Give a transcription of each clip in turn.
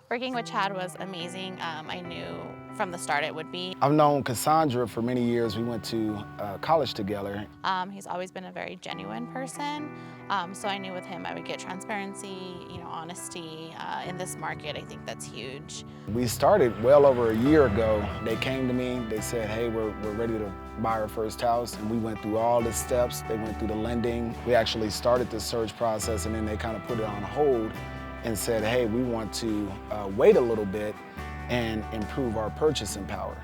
Working with Chad was amazing. I knew from the start it would be. I've known Cassandra for many years. We went to college together. He's always been a very genuine person. So I knew with him I would get transparency, honesty. In this market, I think that's huge. We started well over a year ago. They came to me, they said, hey, we're ready to buy our first house. And we went through all the steps. They went through the lending. We actually started the search process, and then they kind of put it on hold and said, hey, we want to wait a little bit and improve our purchasing power.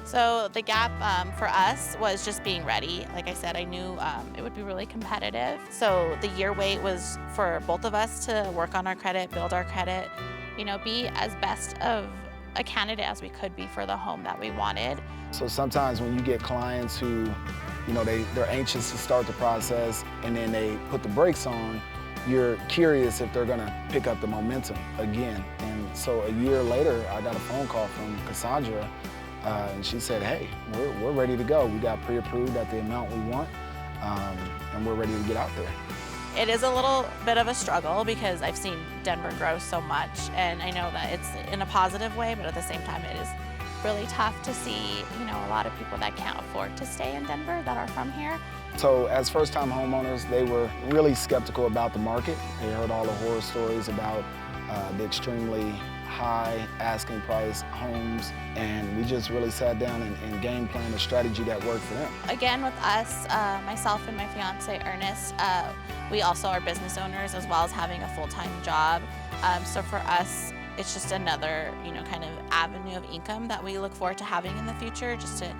So the gap for us was just being ready. Like I said, I knew it would be really competitive. So the year wait was for both of us to work on our credit, build our credit, be as best of a candidate as we could be for the home that we wanted. So sometimes when you get clients who, they're anxious to start the process and then they put the brakes on, you're curious if they're gonna pick up the momentum again. And so a year later, I got a phone call from Cassandra, and she said, hey, we're ready to go. We got pre-approved at the amount we want, and we're ready to get out there. It is a little bit of a struggle because I've seen Denver grow so much, and I know that it's in a positive way, but at the same time, it is really tough to see, a lot of people that can't afford to stay in Denver that are from here. So as first-time homeowners, they were really skeptical about the market. They heard all the horror stories about the extremely high asking price homes, and we just really sat down and game planned a strategy that worked for them. Again, with us, myself and my fiance, Ernest, we also are business owners as well as having a full-time job. So for us, it's just another, kind of avenue of income that we look forward to having in the future, just to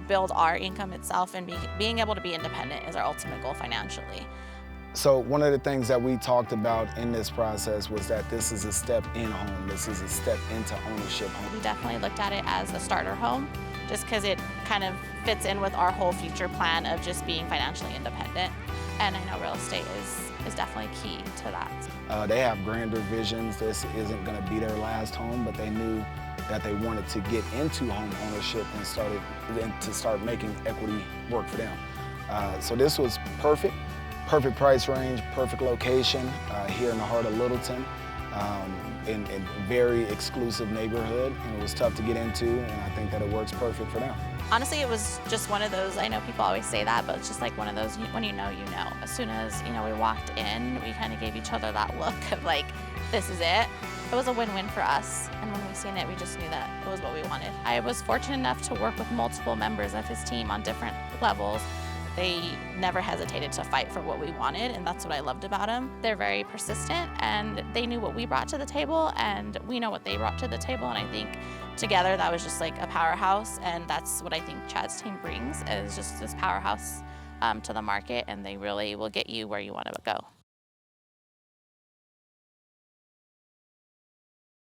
build our income itself, and being able to be independent is our ultimate goal financially. So one of the things that we talked about in this process was that this is a step in home. This is a step into ownership home. We definitely looked at it as a starter home, just because it kind of fits in with our whole future plan of just being financially independent. And I know real estate is definitely key to that. They have grander visions. This isn't going to be their last home, but they knew that they wanted to get into home ownership and to start making equity work for them. So this was perfect price range, perfect location here in the heart of Littleton, in a very exclusive neighborhood, and it was tough to get into, and I think that it works perfect for them. Honestly, it was just one of those, I know people always say that, but it's just like one of those, when you know, you know. As soon as, we walked in, we kind of gave each other that look of like, this is it. It was a win-win for us, and when we seen it, we just knew that it was what we wanted. I was fortunate enough to work with multiple members of his team on different levels. They never hesitated to fight for what we wanted, and that's what I loved about them. They're very persistent, and they knew what we brought to the table, and we know what they brought to the table, and I think together that was just like a powerhouse, and that's what I think Chad's team brings, is just this powerhouse to the market, and they really will get you where you want to go.